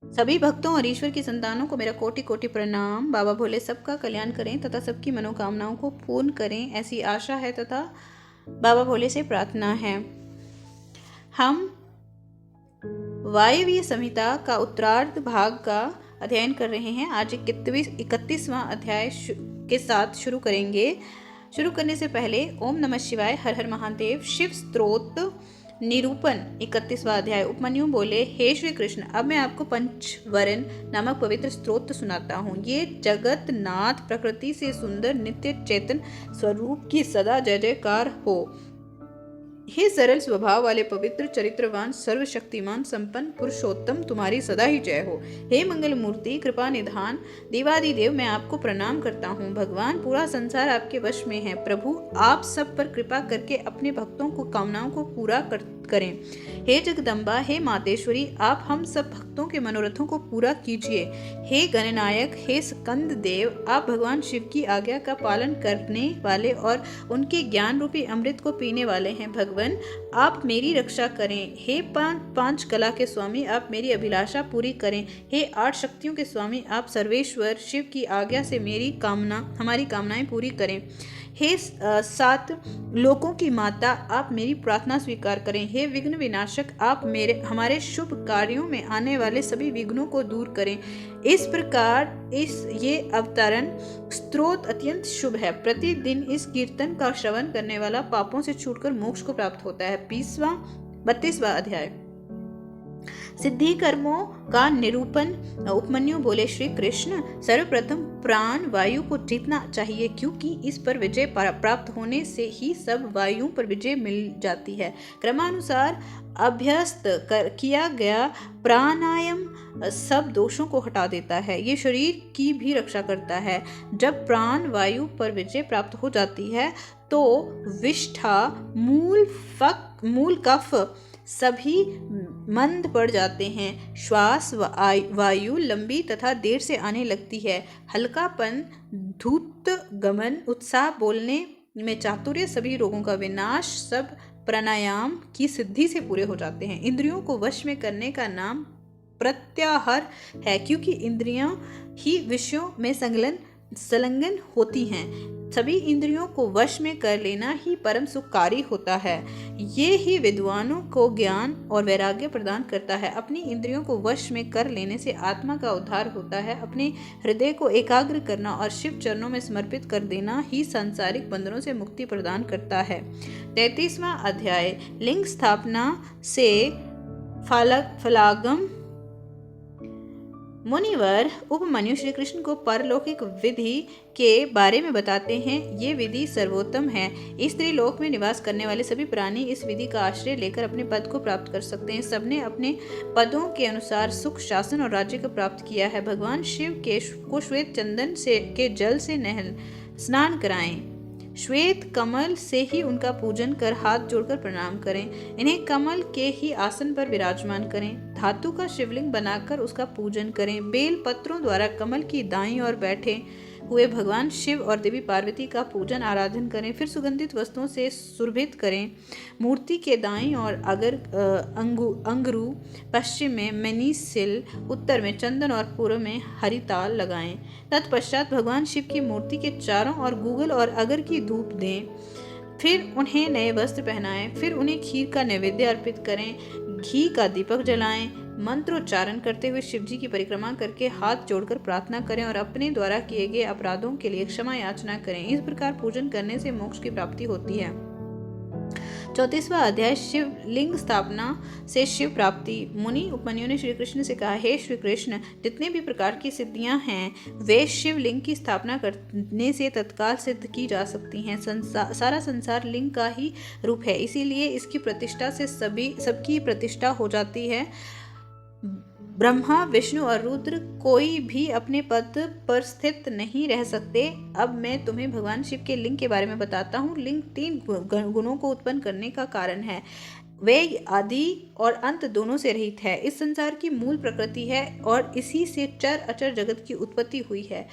सभी भक्तों और ईश्वर की संतानों को मेरा कोटि कोटि प्रणाम। बाबा भोले सबका कल्याण करें तथा सबकी मनोकामनाओं को पूर्ण करें, ऐसी आशा है तथा बाबा भोले से प्रार्थना है। हम वायवीय संहिता का उत्तरार्ध भाग का अध्ययन कर रहे हैं। आज 31वां अध्याय के साथ शुरू करेंगे। शुरू करने से पहले ओम नमः शिवाय, हर हर महादेव। शिव स्तोत्र निरूपण 31वां अध्याय। उपमन्यु बोले, हे श्री कृष्ण, अब मैं आपको पंचवरण नामक पवित्र स्तोत्र सुनाता हूँ। ये जगत नाथ प्रकृति से सुंदर नित्य चेतन स्वरूप की सदा जय जयकार हो। हे सरल स्वभाव वाले पवित्र चरित्रवान सर्वशक्तिमान संपन्न पुरुषोत्तम, तुम्हारी सदा ही जय हो। हे मंगल मूर्ति कृपा निधान देवादिदेव, मैं आपको प्रणाम करता हूँ। भगवान, पूरा संसार आपके वश में है। प्रभु, आप सब पर कृपा करके अपने भक्तों को कामनाओं को पूरा करें। हे जगदम्बा, हे मातेश्वरी, आप हम सब भक्तों के मनोरथों को पूरा कीजिए। हे गणनायक, हे स्कंद देव, आप भगवान शिव की आज्ञा का पालन करने वाले और उनके ज्ञान रूपी अमृत को पीने वाले हैं। भगवान, आप मेरी रक्षा करें। हे पांच कला के स्वामी, आप मेरी अभिलाषा पूरी करें। हे 8 शक्तियों के स्वामी, आप सर्वेश्वर शिव की आज्ञा से हमारी कामनाएं पूरी करें। हे 7 लोकों की माता, आप मेरी प्रार्थना स्वीकार करें। हे विघ्न विनाशक, आप हमारे शुभ कार्यों में आने वाले सभी विघ्नों को दूर करें। इस प्रकार ये अवतरण स्तोत्र अत्यंत शुभ है। प्रतिदिन इस कीर्तन का श्रवण करने वाला पापों से छूटकर मोक्ष को प्राप्त होता है। 32वां अध्याय। सिद्धि कर्मों का निरूपण। उपमन्यु बोले, श्री कृष्ण, सर्वप्रथम प्राण वायु को जीतना चाहिए, क्योंकि इस पर विजय प्राप्त होने से ही सब वायुओं पर विजय मिल जाती है। क्रमानुसार अभ्यस्त किया गया प्राणायाम सब दोषों को हटा देता है। ये शरीर की भी रक्षा करता है। जब प्राण वायु पर विजय प्राप्त हो जाती है तो विष्ठा, मूल कफ सभी मंद पड़ जाते हैं। श्वास वायु लंबी तथा देर से आने लगती है। हल्कापन, धूर्त गमन, उत्साह, बोलने में चातुर्य, सभी रोगों का विनाश सब प्राणायाम की सिद्धि से पूरे हो जाते हैं। इंद्रियों को वश में करने का नाम प्रत्याहार है, क्योंकि इंद्रियां ही विषयों में संलग्न होती हैं। सभी इंद्रियों को वश में कर लेना ही परम सुखकारी होता है। ये ही विद्वानों को ज्ञान और वैराग्य प्रदान करता है। अपनी इंद्रियों को वश में कर लेने से आत्मा का उद्धार होता है। अपने हृदय को एकाग्र करना और शिव चरणों में समर्पित कर देना ही सांसारिक बंधनों से मुक्ति प्रदान करता है। 33वां अध्याय। लिंग स्थापना से फलागम। मुनिवर उपमन्यु श्री कृष्ण को परलौकिक विधि के बारे में बताते हैं। ये विधि सर्वोत्तम है। स्त्री लोक में निवास करने वाले सभी प्राणी इस विधि का आश्रय लेकर अपने पद को प्राप्त कर सकते हैं। सबने अपने पदों के अनुसार सुख, शासन और राज्य को प्राप्त किया है। भगवान शिव को श्वेत चंदन के जल से स्नान कराएं। श्वेत कमल से ही उनका पूजन कर हाथ जोड़कर प्रणाम करें। इन्हें कमल के ही आसन पर विराजमान करें। धातु का शिवलिंग बनाकर उसका पूजन करें। बेल पत्रों द्वारा कमल की दाईं ओर बैठे हुए भगवान शिव और देवी पार्वती का पूजन आराधन करें। फिर सुगंधित वस्तुओं से सुरभित करें। मूर्ति के दाईं ओर अंगरू, पश्चिम में मैनीसिल, उत्तर में चंदन और पूर्व में हरिताल लगाएं। तत्पश्चात भगवान शिव की मूर्ति के चारों ओर गूगल और अगर की धूप दें। फिर उन्हें नए वस्त्र पहनाएं। फिर उन्हें खीर का नैवेद्य अर्पित करें। घी का दीपक जलाएं। मंत्रोच्चारण करते हुए शिवजी की परिक्रमा करके हाथ जोड़कर प्रार्थना करें और अपने द्वारा किए गए अपराधों के लिए क्षमा याचना करें। इस प्रकार पूजन करने से मोक्ष की प्राप्ति होती है। 34वां अध्याय। शिवलिंग स्थापना से शिव प्राप्ति। मुनि उपमन्यु ने श्री कृष्ण से कहा, हे श्री कृष्ण, जितने भी प्रकार की सिद्धियां हैं वे शिवलिंग की स्थापना करने से तत्काल सिद्ध की जा सकती हैं। सारा संसार लिंग का ही रूप है, इसीलिए इसकी प्रतिष्ठा से सबकी प्रतिष्ठा हो जाती है। ब्रह्मा, विष्णु और रुद्र कोई भी अपने पद पर स्थित नहीं रह सकते। अब मैं तुम्हें भगवान शिव के लिंग के बारे में बताता हूँ। लिंग 3 गुणों को उत्पन्न करने का कारण है। वे आदि और अंत दोनों से रहित है, इस संसार की मूल प्रकृति है और इसी से चर अचर जगत की उत्पत्ति हुई है।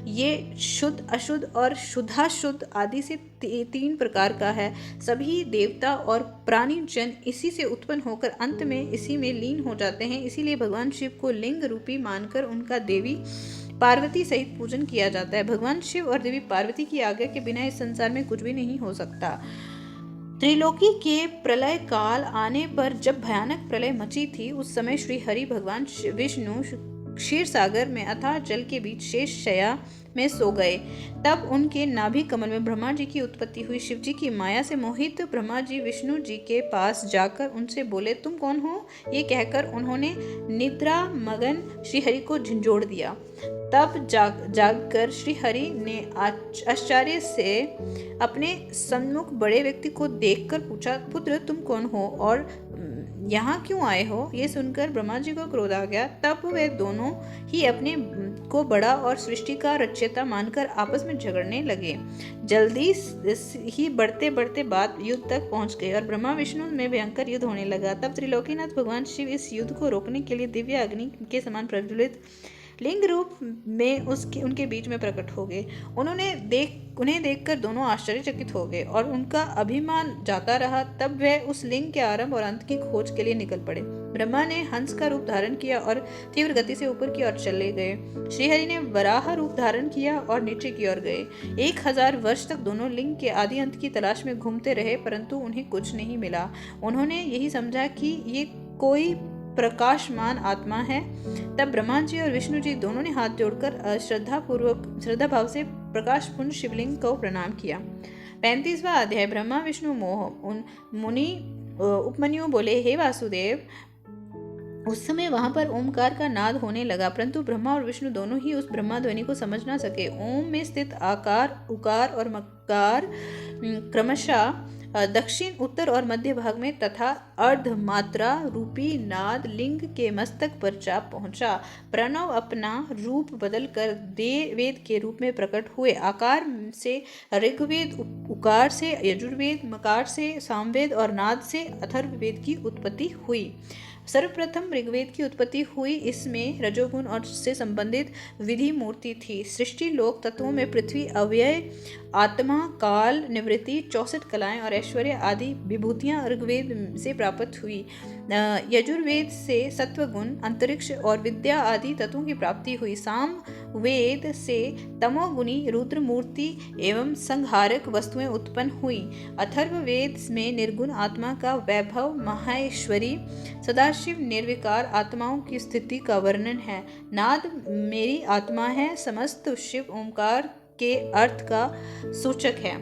ये शुद्ध, अशुद्ध और शुद्धाशुद्ध आदि से तीन प्रकार का है। सभी देवता और प्राणी जन इसी से उत्पन्न होकर अंत में इसी में लीन हो जाते हैं। इसीलिए भगवान शिव को लिंग रूपी मानकर उनका देवी पार्वती सहित पूजन किया जाता है। भगवान शिव और देवी पार्वती की आज्ञा के बिना इस संसार में कुछ भी नहीं हो सकता। त्रिलोकी के प्रलय काल आने पर जब भयानक प्रलय मची थी, उस समय श्री हरि भगवान विष्णु क्षीर सागर में अथाह जल के बीच शेष शया में सो गए। तब उनके नाभि कमल में ब्रह्मा जी की उत्पत्ति हुई। शिव जी की माया से मोहित ब्रह्मा जी विष्णु जी के पास जाकर उनसे बोले, तुम कौन हो? ये कहकर उन्होंने निद्रा मगन श्रीहरि को झंझोड़ दिया। तब जागकर श्रीहरि ने आश्चर्य से अपने सम्मुख बड़े व्यक्ति को देखकर पूछा, पुत्र तुम कौन हो और यहाँ क्यों आए हो? ये सुनकर ब्रह्मा जी को क्रोध आ गया। तब वे दोनों ही अपने को बड़ा और सृष्टि का रचयिता मानकर आपस में झगड़ने लगे। जल्दी ही बढ़ते बढ़ते बात युद्ध तक पहुंच गई और ब्रह्मा विष्णु में भयंकर युद्ध होने लगा। तब त्रिलोकीनाथ भगवान शिव इस युद्ध को रोकने के लिए दिव्य अग्नि के समान प्रज्वलित लिंग रूप में उनके बीच में प्रकट हो गए। उन्हें देखकर दोनों आश्चर्यचकित हो गए और उनका अभिमान जाता रहा। तब वह उस लिंग के आरंभ और अंत की खोज के लिए निकल पड़े। ब्रह्मा ने हंस का रूप धारण किया और तीव्र गति से ऊपर की ओर चले गए। श्रीहरि ने वराह रूप धारण किया और नीचे की ओर गए। 1000 वर्ष तक दोनों लिंग के आदि अंत की तलाश में घूमते रहे, परंतु उन्हें कुछ नहीं मिला। उन्होंने यही समझा कि ये कोई प्रकाशमान आत्मा है। तब ब्रह्मा जी और विष्णु जी दोनों ने हाथ जोड़कर श्रद्धा भाव से प्रकाशपूर्ण शिवलिंग को प्रणाम किया। 35वां अध्याय ब्रह्मा विष्णु मोह। उन मुनि उपमन्यु बोले, हे वासुदेव, उस समय वहां पर ओमकार का नाद होने लगा, परंतु ब्रह्मा और विष्णु दोनों ही उस ब्रह्मा ध्वनि को समझ ना सके। ओम में स्थित आकार, उकार और मकार क्रमशः दक्षिण, उत्तर और मध्य भाग में तथा अर्धमात्रा रूपी नाद लिंग के मस्तक पर जा पहुंचा। प्रणव अपना रूप बदलकर वेद के रूप में प्रकट हुए। आकार से ऋग्वेद, उकार से यजुर्वेद, मकार से सामवेद और नाद से अथर्ववेद की उत्पत्ति हुई। सर्वप्रथम ऋग्वेद की उत्पत्ति हुई। इसमें रजोगुण और से संबंधित विधि मूर्ति थी। सृष्टि लोक तत्वों में पृथ्वी, अव्यय, आत्मा, काल, निवृत्ति, 64 कलाएं और ऐश्वर्य आदि विभूतियां ऋग्वेद से प्राप्त हुई। यजुर्वेद से सत्वगुण, अंतरिक्ष और विद्या आदि तत्वों की प्राप्ति हुई। सामवेद से तमोगुणी रुद्र मूर्ति एवं संहारक वस्तुएं उत्पन्न हुई। अथर्ववेद में निर्गुण आत्मा का वैभव, माहेश्वरी, सदाशिव निर्विकार आत्माओं की स्थिति का वर्णन है। नाद मेरी आत्मा है, समस्त शिव ओमकार के अर्थ का सूचक है।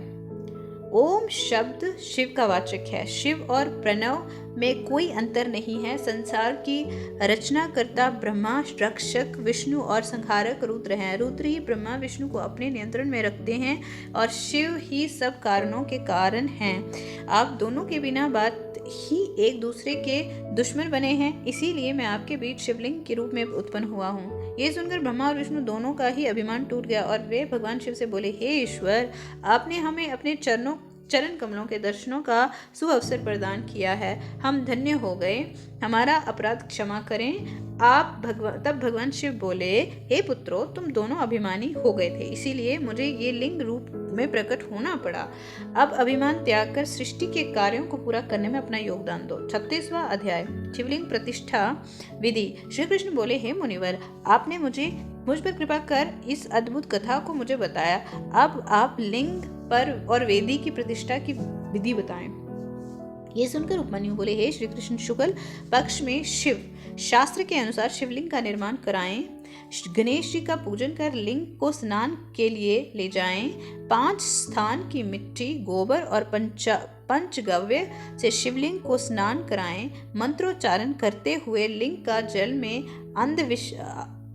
ओम शब्द शिव का वाचक है। शिव और प्रणव में कोई अंतर नहीं है। संसार की रचना करता ब्रह्मा, रक्षक विष्णु और संहारक रुद्र हैं। रुद्र ही ब्रह्मा विष्णु को अपने नियंत्रण में रखते हैं और शिव ही सब कारणों के कारण हैं। आप दोनों के बिना बात ही एक दूसरे के दुश्मन बने हैं, इसीलिए मैं आपके बीच शिवलिंग के रूप में उत्पन्न हुआ हूँ। ये सुनकर ब्रह्मा और विष्णु दोनों का ही अभिमान टूट गया और वे भगवान शिव से बोले, हे ईश्वर, आपने हमें अपने चरण कमलों के दर्शनों का सुअवसर प्रदान किया है। हम धन्य हो गए, हमारा अपराध क्षमा करें। तब भगवान शिव बोले, हे पुत्रों, तुम दोनों अभिमानी हो गए थे, इसीलिए मुझे ये लिंग रूप में प्रकट होना पड़ा। अब अभिमान त्याग कर सृष्टि के कार्यों को पूरा करने में अपना योगदान दो। 36वां अध्याय शिवलिंग प्रतिष्ठा विधि। श्री कृष्ण बोले, हे मुनिवर, आपने मुझ पर कृपा कर इस अद्भुत कथा को मुझे बताया। अब आप लिंग पर और वेदी की प्रतिष्ठा की विधि बताएं। ये सुनकर उपमन्यु बोले, हे श्री कृष्ण, शुक्ल पक्ष में शिव शास्त्र के अनुसार शिवलिंग का निर्माण कराएं। गणेश जी का पूजन कर लिंग को स्नान के लिए ले जाएं। 5 स्थान की मिट्टी, गोबर और पंचगव्य से शिवलिंग को स्नान कराएं। मंत्रोच्चारण करते हुए लिंग का जल में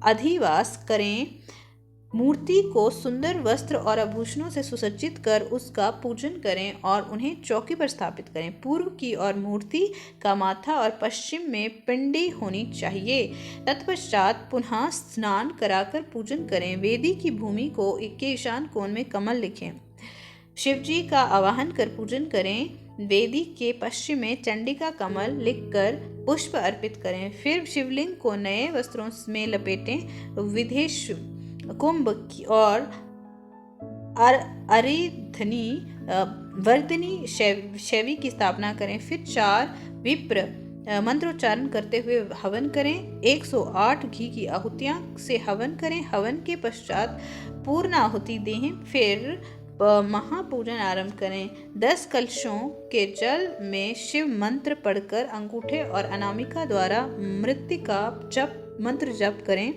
अधिवास करें। मूर्ति को सुंदर वस्त्र और आभूषणों से सुसज्जित कर उसका पूजन करें और उन्हें चौकी पर स्थापित करें। पूर्व की ओर मूर्ति का माथा और पश्चिम में पिंडी होनी चाहिए। तत्पश्चात पुनः स्नान कराकर पूजन करें। वेदी की भूमि को के ईशान कोण में कमल लिखें। शिवजी का आवाहन कर पूजन करें। वेदी के पश्चिम में चंडिका कमल लिखकर पुष्प अर्पित करें। फिर शिवलिंग को नए वस्त्रों में लपेटें। विदेश कुंभ और अरिधनी वर्धनी शैवी की स्थापना करें। फिर 4 विप्र मंत्रोच्चारण करते हुए हवन करें। 108 घी की आहुतियां से हवन करें। हवन के पश्चात पूर्ण आहुति दें। फिर महापूजन आरंभ करें। 10 कलशों के जल में शिव मंत्र पढ़कर अंगूठे और अनामिका द्वारा मृत्तिका मंत्र जप करें।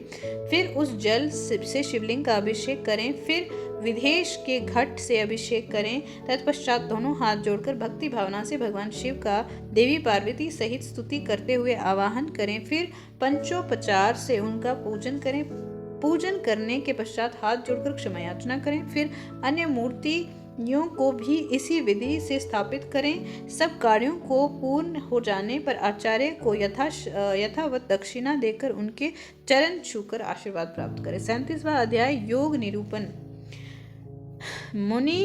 फिर उस जल से शिवलिंग का अभिषेक करें। फिर विदेश के घट से अभिषेक करें। तत्पश्चात दोनों हाथ जोड़कर भक्ति भावना से भगवान शिव का देवी पार्वती सहित स्तुति करते हुए आवाहन करें। फिर पंचोपचार से उनका पूजन करें। पूजन करने के पश्चात हाथ जोड़कर क्षमा याचना करें। फिर अन्य मूर्तियों को भी इसी विधि से स्थापित करें। सब कार्यों को पूर्ण हो जाने पर आचार्य को यथावत दक्षिणा देकर उनके चरण छूकर आशीर्वाद प्राप्त करें। 37वां अध्याय योग निरूपण। मुनि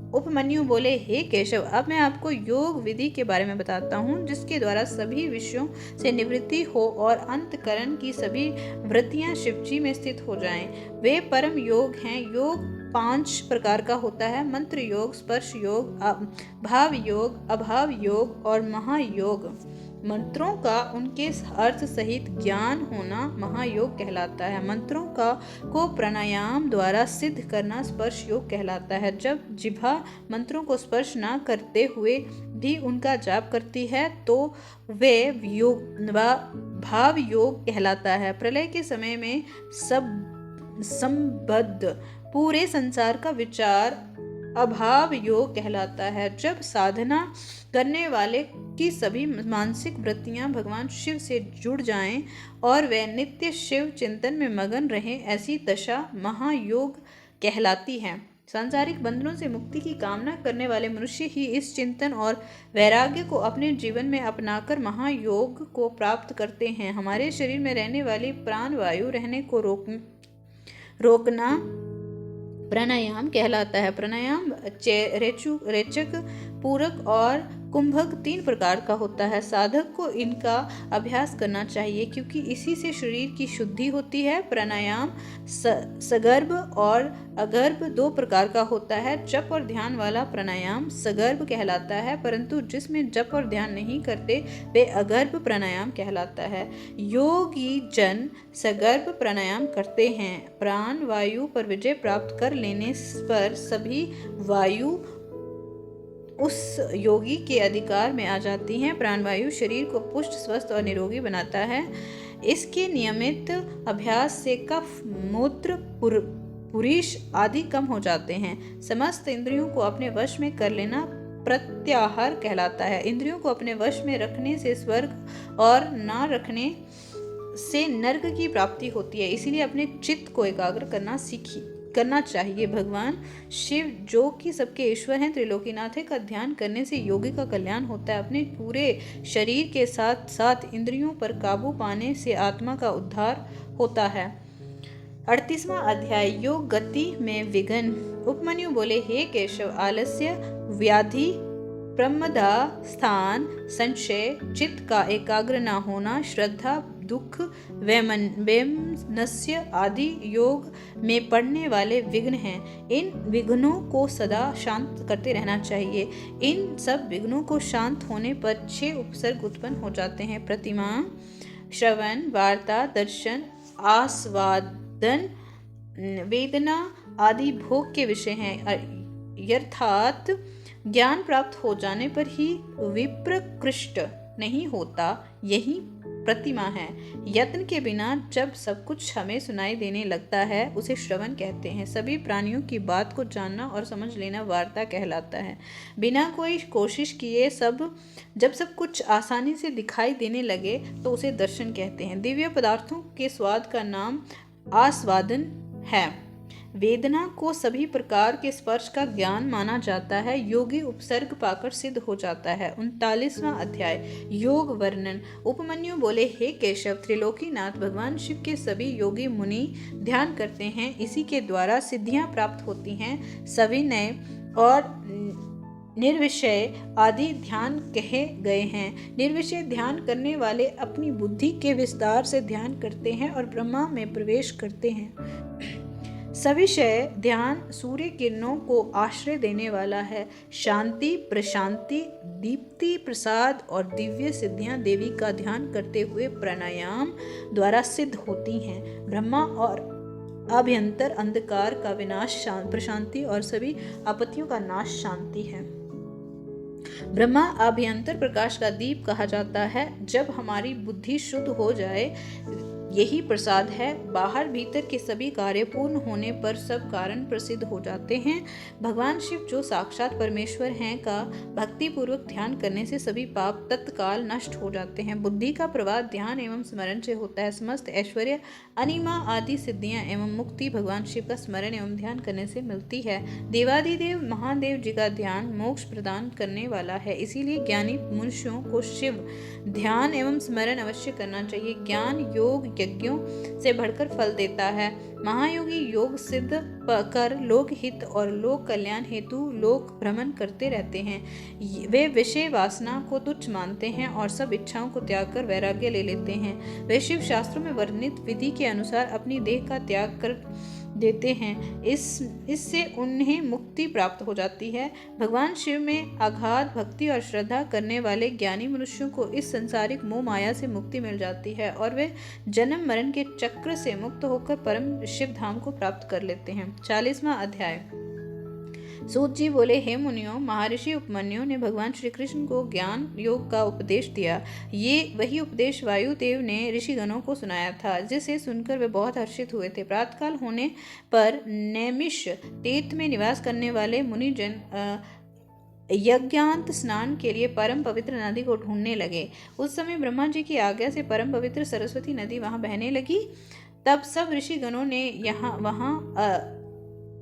उपमन्यु बोले, हे केशव, अब मैं आपको योग विधि के बारे में बताता हूँ, जिसके द्वारा सभी विषयों से निवृत्ति हो और अंतकरण की सभी वृत्तियां शिवजी में स्थित हो जाएं। वे परम योग हैं। योग 5 प्रकार का होता है: मंत्र योग, स्पर्श योग, भाव योग, अभाव योग और महायोग। मंत्रों का उनके अर्थ सहित ज्ञान होना महायोग कहलाता है। मंत्रों को प्राणायाम द्वारा सिद्ध करना स्पर्श योग कहलाता है। जब जिह्वा मंत्रों को स्पर्श न करते हुए भी उनका जाप करती है तो वे भाव योग कहलाता है। प्रलय के समय में संबद्ध पूरे संसार का विचार अभाव योग कहलाता है। जब साधना करने वाले की सभी मानसिक वृत्तियां भगवान शिव से जुड़ जाएं और वे नित्य शिव चिंतन में मगन रहें, ऐसी दशा महायोग कहलाती है। सांसारिक बंधनों से मुक्ति की कामना करने वाले मनुष्य ही इस चिंतन और वैराग्य को अपने जीवन में अपनाकर महायोग को प्राप्त करते हैं। हमारे शरीर में रहने वाली प्राण वायु रहने को रोकना प्राणायाम कहलाता है। प्राणायाम रेचक, पूरक और कुंभक 3 प्रकार का होता है। साधक को इनका अभ्यास करना चाहिए, क्योंकि इसी से शरीर की शुद्धि होती है। प्राणायाम सगर्भ और अगर्भ 2 प्रकार का होता है। जप और ध्यान वाला प्राणायाम सगर्भ कहलाता है, परंतु जिसमें जप और ध्यान नहीं करते वे अगर्भ प्राणायाम कहलाता है। योगी जन सगर्भ प्राणायाम करते हैं। प्राण वायु पर विजय प्राप्त कर लेने पर सभी वायु उस योगी के अधिकार में आ जाती हैं। प्राणवायु शरीर को पुष्ट, स्वस्थ और निरोगी बनाता है। इसके नियमित अभ्यास से कफ, मूत्र, पुरीश आदि कम हो जाते हैं। समस्त इंद्रियों को अपने वश में कर लेना प्रत्याहार कहलाता है। इंद्रियों को अपने वश में रखने से स्वर्ग और ना रखने से नरक की प्राप्ति होती है। इसीलिए अपने चित्त को एकाग्र करना चाहिए। भगवान शिव, जो कि सबके ईश्वर हैं, त्रिलोकीनाथ का ध्यान करने से योगी का कल्याण होता है। अपने पूरे शरीर के साथ साथ इंद्रियों पर काबू पाने से आत्मा का उद्धार होता है। 38वां अध्याय योग गति में विघ्न। उपमन्यु बोले, हे केशव, आलस्य, व्याधि, प्रमदा, स्थान, संशय, चित्त का एकाग्र न होना, श्रद्धा, दुख, वैमनस्य आदि योग में पड़ने वाले विघ्न हैं। इन विघ्नों को सदा शांत करते रहना चाहिए। इन सब विघ्नों को शांत होने पर 6 उपसर्ग उत्पन्न हो जाते हैं: प्रतिमा, श्रवण, वार्ता, दर्शन, आस्वादन, वेदना आदि भोग के विषय हैं। अर्थात ज्ञान प्राप्त हो जाने पर ही विप्रकृष्ट नहीं होता, यही प्रतिमा है। यत्न के बिना जब सब कुछ हमें सुनाई देने लगता है उसे श्रवण कहते हैं। सभी प्राणियों की बात को जानना और समझ लेना वार्ता कहलाता है। बिना कोई कोशिश किए जब सब कुछ आसानी से दिखाई देने लगे तो उसे दर्शन कहते हैं। दिव्य पदार्थों के स्वाद का नाम आस्वादन है। वेदना को सभी प्रकार के स्पर्श का ज्ञान माना जाता है। योगी उपसर्ग पाकर सिद्ध हो जाता है। 39वां अध्याय योग वर्णन। उपमन्यु बोले, हे केशव, त्रिलोकीनाथ भगवान शिव के सभी योगी मुनि ध्यान करते हैं। इसी के द्वारा सिद्धियां प्राप्त होती हैं। सविनय और निर्विषय आदि ध्यान कहे गए हैं। निर्विषय ध्यान करने वाले अपनी बुद्धि के विस्तार से ध्यान करते हैं और ब्रह्मा में प्रवेश करते हैं। सविषय ध्यान सूर्य किरणों को आश्रय देने वाला है। शांति, प्रशांति, दीप्ति, प्रसाद और दिव्य सिद्धियां देवी का ध्यान करते हुए प्राणायाम द्वारा सिद्ध होती हैं। ब्रह्मा और अभ्यंतर अंधकार का विनाश प्रशांति और सभी आपत्तियों का नाश शांति है। ब्रह्मा अभ्यंतर प्रकाश का दीप कहा जाता है। जब हमारी बुद्धि शुद्ध हो जाए यही प्रसाद है। बाहर भीतर के सभी कार्य पूर्ण होने पर सब कारण प्रसिद्ध हो जाते हैं। भगवान शिव जो साक्षात परमेश्वर हैं का भक्ति पूर्वक ध्यान करने से सभी पाप तत्काल नष्ट हो जाते हैं। बुद्धि का प्रवाह ध्यान एवं स्मरण से होता है। समस्त ऐश्वर्य, अनिमा आदि सिद्धियां एवं मुक्ति भगवान शिव का स्मरण एवं ध्यान करने से मिलती है। देवादिदेव महादेव जी का ध्यान मोक्ष प्रदान करने वाला है। इसीलिए ज्ञानी मनुष्यों को शिव ध्यान एवं स्मरण अवश्य करना चाहिए। ज्ञान योग यज्ञों से बढ़कर फल देता है। महायोगी योग सिद्ध कर लोक हित और लोक कल्याण हेतु लोक भ्रमण करते रहते हैं। वे विषय वासना को तुच्छ मानते हैं और सब इच्छाओं को त्याग कर वैराग्य ले लेते हैं। वे शिव शास्त्रों में वर्णित विधि के अनुसार अपनी देह का त्याग कर देते हैं। इससे उन्हें मुक्ति प्राप्त हो जाती है। भगवान शिव में अगाध भक्ति और श्रद्धा करने वाले ज्ञानी मनुष्यों को इस संसारिक मोह माया से मुक्ति मिल जाती है और वे जन्म मरण के चक्र से मुक्त होकर परम शिव धाम को प्राप्त कर लेते हैं। 40वां अध्याय। सूत जी बोले, हे मुनियों, महर्षि उपमन्यु ने भगवान श्री कृष्ण को ज्ञान योग का उपदेश दिया। ये वही उपदेश वायुदेव ने ऋषिगणों को सुनाया था, जिसे सुनकर वे बहुत हर्षित हुए थे। प्रातःकाल होने पर नैमिष तीर्थ में निवास करने वाले मुनिजन यज्ञांत स्नान के लिए परम पवित्र नदी को ढूंढने लगे। उस समय ब्रह्मा जी की आज्ञा से परम पवित्र सरस्वती नदी वहां बहने लगी। तब सब ऋषिगणों ने वहां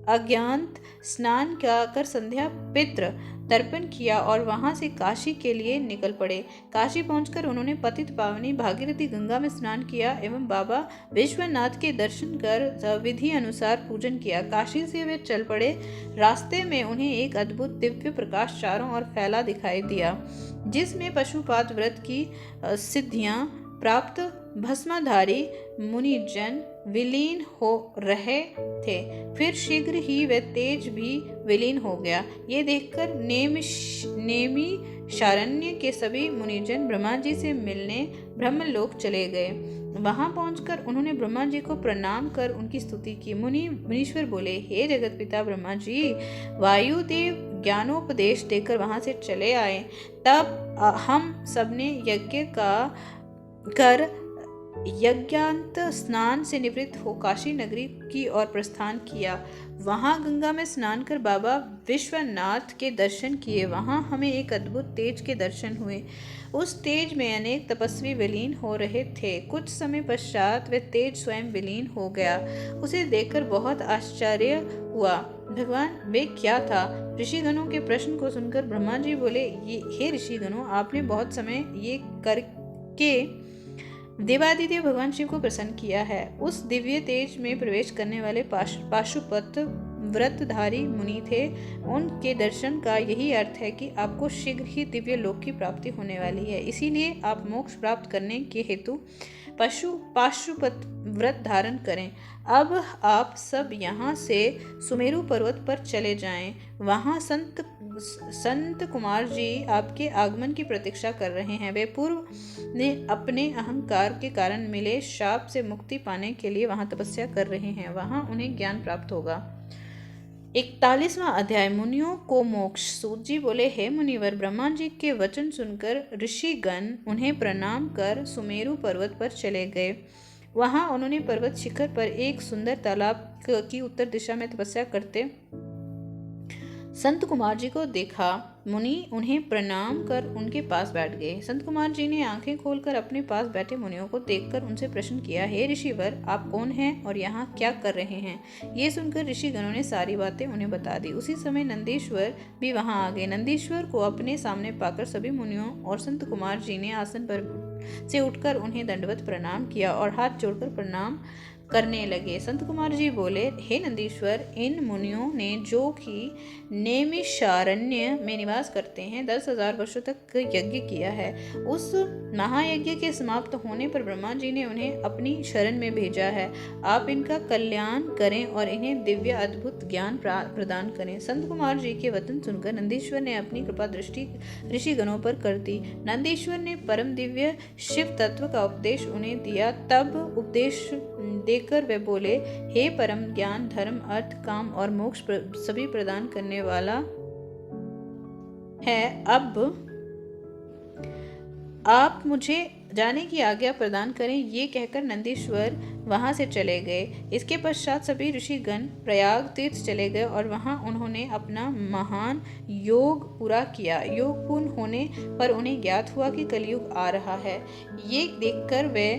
अज्ञात स्नान कर संध्या पितृ तर्पण किया और वहां से काशी के लिए निकल पड़े। काशी पहुंचकर उन्होंने पतित पावनी भागीरथी गंगा में स्नान किया एवं बाबा विश्वनाथ के दर्शन कर विधि अनुसार पूजन किया। काशी से वे चल पड़े। रास्ते में उन्हें एक अद्भुत दिव्य प्रकाश चारों ओर फैला दिखाई दिया, जिसमें पशुपात व्रत की सिद्धियां प्राप्त भस्मधारी मुनिजन विलीन हो रहे थे। फिर शीघ्र ही वह तेज भी विलीन हो गया। ये देखकर नेमिषारण्य के सभी मुनिजन ब्रह्मा जी से मिलने ब्रह्मलोक चले गए। वहां पहुंचकर उन्होंने ब्रह्मा जी को प्रणाम कर उनकी स्तुति की। मुनीश्वर बोले, हे जगत पिता ब्रह्मा जी, वायुदेव ज्ञानोपदेश देकर वहां से चले आए। तब हम सबने यज्ञ का कर यज्ञांत स्नान से निवृत्त हो काशी नगरी की ओर प्रस्थान किया। वहां गंगा में स्नान कर बाबा विश्वनाथ के दर्शन किए। वहां हमें एक अद्भुत तेज के दर्शन हुए। उस तेज में अनेक तपस्वी विलीन हो रहे थे। कुछ समय पश्चात वह तेज स्वयं विलीन हो गया। उसे देखकर बहुत आश्चर्य हुआ। भगवान, वे क्या था? ऋषिगणों के प्रश्न को सुनकर ब्रह्मा जी बोले, हे ऋषिगणों, आपने बहुत समय ये करके देवादिदेव भगवान शिव को प्रसन्न किया है। उस दिव्य तेज में प्रवेश करने वाले पाशुपत व्रतधारी मुनि थे। उनके दर्शन का यही अर्थ है कि आपको शीघ्र ही दिव्य लोक की प्राप्ति होने वाली है। इसीलिए आप मोक्ष प्राप्त करने के हेतु पाशुपत व्रत धारण करें। अब आप सब यहाँ से सुमेरु पर्वत पर चले जाएं। वहाँ संत कुमार जी आपके आगमन की प्रतीक्षा कर रहे हैं। वे पूर्व ने अपने अहंकार के कारण मिले शाप से मुक्ति पाने के लिए वहाँ तपस्या कर रहे हैं। वहाँ उन्हें ज्ञान प्राप्त होगा। 41वां अध्याय। मुनियों को मोक्ष। सूत जी बोले, हे मुनिवर, ब्रह्मा जी के वचन सुनकर ऋषिगण उन्हें प्रणाम कर सुमेरु पर्वत पर चले गए। वहां उन्होंने पर्वत शिखर पर एक सुंदर तालाब की उत्तर दिशा में तपस्या करते संत कुमार जी को देखा। मुनि उन्हें प्रणाम कर उनके पास बैठ गए। संत कुमार जी ने आंखें खोलकर अपने पास बैठे मुनियों को देखकर उनसे प्रश्न किया, हे ऋषिवर, आप कौन हैं और यहाँ क्या कर रहे हैं? ये सुनकर ऋषिगणों ने सारी बातें उन्हें बता दी। उसी समय नंदीश्वर भी वहां आ गए। नंदीश्वर को अपने सामने पाकर सभी मुनियों और संत कुमार जी ने आसन पर से उठकर उन्हें दंडवत प्रणाम किया और हाथ जोड़कर प्रणाम करने लगे। संत कुमार जी बोले, हे नंदीश्वर, इन मुनियों ने जो कि नैमिषारण्य में निवास करते हैं 10,000 वर्षों तक यज्ञ किया है, उस महायज्ञ के समाप्त होने पर ब्रह्मा जी ने उन्हें अपनी शरण में भेजा है। आप इनका कल्याण करें और इन्हें दिव्य अद्भुत ज्ञान प्रदान करें। संत कुमार जी के वचन सुनकर नंदीश्वर ने अपनी कृपा दृष्टि ऋषिगणों पर कर दी। नंदीश्वर ने परम दिव्य शिव तत्व का उपदेश उन्हें दिया। तब उपदेश देकर वे बोले, हे परम ज्ञान, धर्म, अर्थ, काम और मोक्ष सभी प्रदान करने वाला है, अब आप मुझे जाने की आज्ञा प्रदान करें। ये कहकर नंदीश्वर वहां से चले गए। इसके पश्चात सभी ऋषिगण प्रयाग तीर्थ चले गए और वहां उन्होंने अपना महान योग पूरा किया। योग पूर्ण होने पर उन्हें ज्ञात हुआ कि कलयुग आ रहा है। ये देखकर वे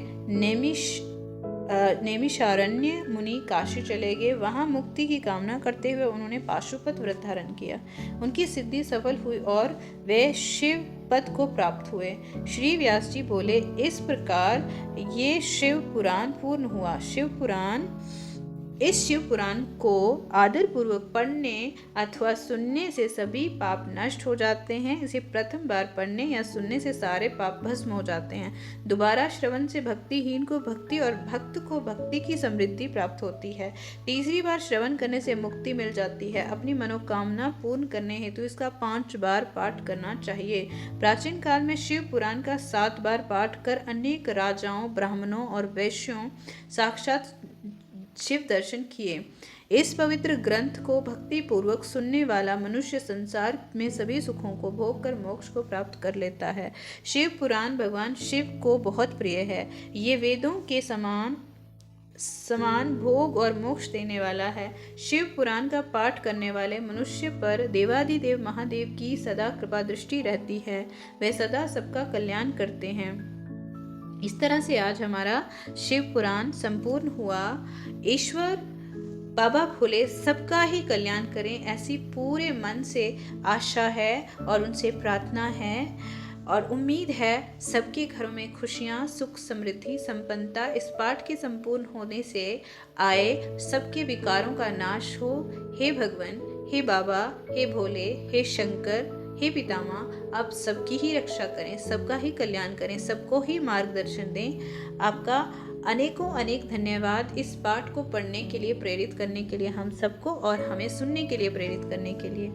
नैमिषारण्य मुनि काशी चले गए। वहां मुक्ति की कामना करते हुए उन्होंने पाशुपत व्रत धारण किया। उनकी सिद्धि सफल हुई और वे शिव पद को प्राप्त हुए। श्री व्यास जी बोले, इस प्रकार ये शिव पुराण पूर्ण हुआ। इस शिव पुराण को आदर पूर्वक पढ़ने अथवा सुनने से सभी पाप नष्ट हो जाते हैं। इसे प्रथम बार पढ़ने या सुनने से सारे पाप भस्म हो जाते हैं। दोबारा श्रवण से भक्तिहीन को भक्ति और भक्त को भक्ति की समृद्धि प्राप्त होती है। तीसरी बार श्रवण करने से मुक्ति मिल जाती है। अपनी मनोकामना पूर्ण करने हेतु इसका 5 बार पाठ करना चाहिए। प्राचीन काल में शिव पुराण का 7 बार पाठ कर अनेक राजाओं, ब्राह्मणों और वैश्यों साक्षात शिव दर्शन किए। इस पवित्र ग्रंथ को भक्ति पूर्वक सुनने वाला मनुष्य संसार में सभी सुखों को भोग कर मोक्ष को प्राप्त कर लेता है। शिव पुराण भगवान शिव को बहुत प्रिय है। ये वेदों के समान भोग और मोक्ष देने वाला है। शिव पुराण का पाठ करने वाले मनुष्य पर देवादिदेव महादेव की सदा कृपा दृष्टि रहती है। वे सदा सबका कल्याण करते हैं। इस तरह से आज हमारा शिव पुराण संपूर्ण हुआ। ईश्वर बाबा भोले सबका ही कल्याण करें, ऐसी पूरे मन से आशा है और उनसे प्रार्थना है और उम्मीद है सबके घरों में खुशियाँ, सुख, समृद्धि, संपन्नता इस पाठ के संपूर्ण होने से आए। सबके विकारों का नाश हो। हे भगवान, हे बाबा, हे भोले, हे शंकर, हे पितामह, आप सबकी ही रक्षा करें, सबका ही कल्याण करें, सबको ही मार्गदर्शन दें। आपका अनेकों अनेक धन्यवाद इस पाठ को पढ़ने के लिए, प्रेरित करने के लिए हम सबको और हमें सुनने के लिए प्रेरित करने के लिए।